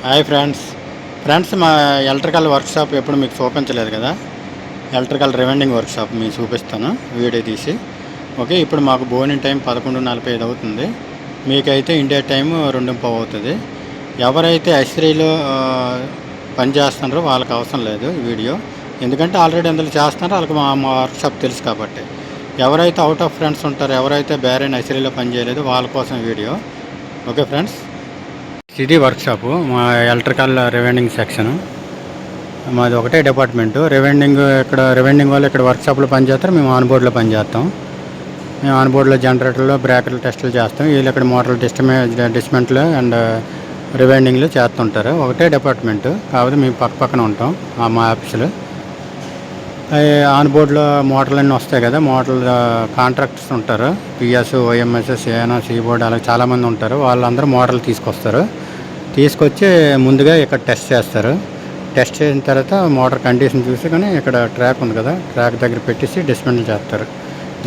Hi friends మా electrical workshop ఎప్పుడు మీకు చూపించలేదు కదా. ఎలక్ట్రికల్ రివెండింగ్ వర్క్షాప్ మీకు చూపిస్తాను వీడియో తీసి. ఓకే, ఇప్పుడు మాకు బోర్నింగ్ టైం 11:45 అవుతుంది. మీకైతే ఇండియా టైం 2:15 అవుతుంది. ఎవరైతే ఐశ్రీలో పని చేస్తున్నారో వాళ్ళకి అవసరం లేదు వీడియో, ఎందుకంటే ఆల్రెడీ అందులో చేస్తున్నారో వాళ్ళకి మా వర్క్షాప్ తెలుసు కాబట్టి. ఎవరైతే అవుట్ ఆఫ్ ఫ్రెండ్స్ ఉంటారో, ఎవరైతే బేరైన ఐశ్రీలో పని చేయలేదు వాళ్ళ కోసం వీడియో. ఓకే ఫ్రెండ్స్, ఇది వర్క్షాపు మా ఎలక్ట్రికల్ రివెండింగ్ సెక్షన్. మాది ఒకటే డిపార్ట్మెంటు రివెండింగ్. ఇక్కడ రివెండింగ్ వాళ్ళు ఇక్కడ వర్క్షాప్లో పనిచేస్తారు, మేము ఆన్ బోర్డులో పనిచేస్తాం. మేము ఆన్ బోర్డులో జనరేటర్లు బ్రేకర్లు టెస్టులు చేస్తాం. వీళ్ళు ఇక్కడ మోటార్లు డిస్మెంట్లు అండ్ రివెండింగ్లు చేస్తుంటారు. ఒకటే డిపార్ట్మెంటు కాకపోతే మేము పక్కన ఉంటాం మా ఆఫీసులో. ఆన్ బోర్డులో మోటార్లు అన్నీ వస్తాయి కదా, మోటార్లు కాంట్రాక్టర్స్ ఉంటారు, పిఎస్, ఓఎంఎస్, సిఎనా, సీబోర్డ్ అలా చాలామంది ఉంటారు. వాళ్ళందరూ మోటార్లు తీసుకొచ్చి ముందుగా ఇక్కడ టెస్ట్ చేస్తారు. టెస్ట్ చేసిన తర్వాత మోటార్ కండిషన్ చూసి కానీ ఇక్కడ ట్రాక్ ఉంది కదా, ట్రాక్ దగ్గర పెట్టేసి డిస్మెంటల్ చేస్తారు.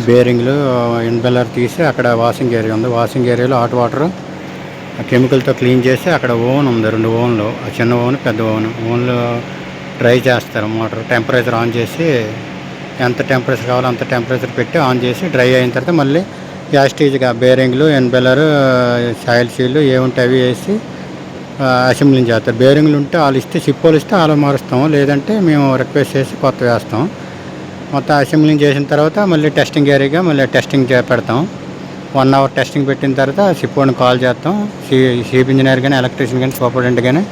బేరింగ్లు ఇన్బెల్లర్ తీసి అక్కడ వాషింగ్ ఏరియా ఉంది, వాషింగ్ ఏరియాలో హాట్ వాటర్ కెమికల్తో క్లీన్ చేసి అక్కడ ఓవెన్ ఉంది, 2 ఓవెన్లు, చిన్న ఓవెన్ పెద్ద ఓవెన్లో డ్రై చేస్తారు. మోటార్ టెంపరేచర్ ఆన్ చేసి ఎంత టెంపరేచర్ కావాలో అంత టెంపరేచర్ పెట్టి ఆన్ చేసి డ్రై అయిన తర్వాత మళ్ళీ యాస్టీజ్గా బేరింగ్లు, ఎన్బెల్లర్, సాయిల్ సీలు ఏముంటే అవి వేసి అసెంబ్లింగ్ చేస్తారు. బేరింగ్లు ఉంటే వాళ్ళు ఇస్తే సిప్పోలు ఇస్తే వాళ్ళు మారుస్తాం, లేదంటే మేము రిక్వెస్ట్ చేసి కొత్త వేస్తాం. మొత్తం అసెంబ్లింగ్ చేసిన తర్వాత మళ్ళీ టెస్టింగ్ ఏరియాగా మళ్ళీ టెస్టింగ్ పెడతాం. 1 అవర్ టెస్టింగ్ పెట్టిన తర్వాత సిప్పోని కాల్ చేస్తాం. చీఫ్ ఇంజనీర్ కానీ, ఎలక్ట్రీషియన్ కానీ, సూపరింటెండెంట్ కానీ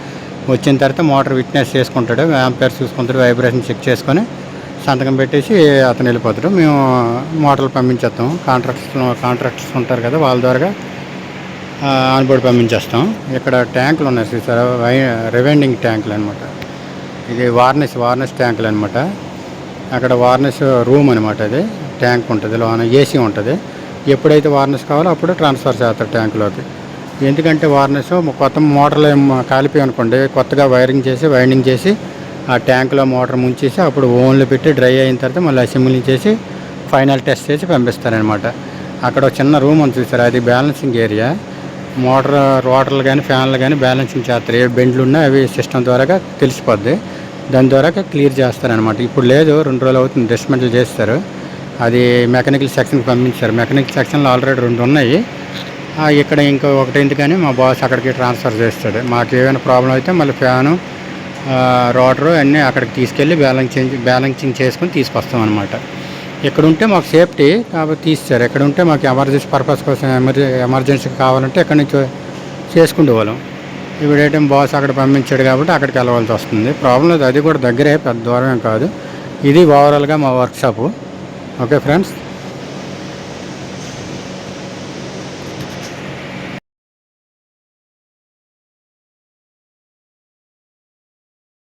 వచ్చిన తర్వాత మోటార్ విట్నెస్ చేసుకుంటాడు, యాంపేర్ చూసుకుంటాడు, వైబ్రేషన్ చెక్ చేసుకొని సంతకం పెట్టేసి అతను వెళ్ళిపోతాడు. మేము మోటార్లు పంపించేస్తాం. కాంట్రాక్టర్స్ ఉంటారు కదా, వాళ్ళ ద్వారా ఆన్బోర్డ్ పంపించేస్తాం. ఇక్కడ ట్యాంకులు ఉన్నాయి చూసారా, రివెండింగ్ ట్యాంకులు అనమాట. ఇది వార్నెస్ ట్యాంకులు అనమాట. అక్కడ వార్నెస్ రూమ్ అనమాట. అది ట్యాంక్ ఉంటుంది, లోన ఏసీ ఉంటుంది. ఎప్పుడైతే వార్నెస్ కావాలో అప్పుడు ట్రాన్స్ఫర్ చేస్తారు ట్యాంకులోకి. ఎందుకంటే వార్నెస్ కొత్త మోటార్లు కాలిపోయి అనుకోండి, కొత్తగా వైండింగ్ చేసి ఆ ట్యాంకులో మోటార్ ముంచేసి అప్పుడు ఓవెన్లో పెట్టి డ్రై అయిన తర్వాత మళ్ళీ అసెంబ్లింగ్ చేసి ఫైనల్ టెస్ట్ చేసి పంపిస్తారనమాట. అక్కడ ఒక చిన్న రూమ్ అని చూసారు, అది బ్యాలెన్సింగ్ ఏరియా. రోటర్లు కానీ ఫ్యాన్లు కానీ బ్యాలెన్సింగ్ చేస్తారు. ఏ బెండ్లు ఉన్నా అవి సిస్టమ్ ద్వారా తెలిసిపోద్ది, దాని ద్వారా క్లియర్ చేస్తారనమాట. ఇప్పుడు లేదు, 2 రోజులు అవుతుంది డిస్మెంటల్ చేస్తారు. అది మెకానికల్ సెక్షన్కి పంపించారు. మెకానికల్ సెక్షన్లో ఆల్రెడీ 2 ఉన్నాయి. ఇక్కడ ఇంకో ఒకటి ఎందుకని మా బాస్ అక్కడికి ట్రాన్స్ఫర్ చేస్తాడు. మాకు ఏమైనా ప్రాబ్లం అయితే మళ్ళీ ఫ్యాను, రోటరు అన్నీ అక్కడికి తీసుకెళ్ళి బ్యాలెన్సింగ్ చేసుకొని తీసుకొస్తాం అనమాట. ఇక్కడ ఉంటే మాకు సేఫ్టీ కాబట్టి తీస్తారు. ఎక్కడ ఉంటే మాకు ఎమర్జెన్సీ పర్పస్ కోసం ఎమర్జెన్సీ కావాలంటే ఎక్కడి నుంచి చేసుకుంటూ వాళ్ళం. ఇప్పుడు ఏంటంటే బాస్ అక్కడ పంపించాడు కాబట్టి అక్కడికి వెళ్ళవలసి వస్తుంది. ప్రాబ్లం లేదు, అది కూడా దగ్గరే, పెద్ద దూరమే కాదు. ఇది ఓవరాల్గా మా వర్క్షాపు. Okay friends.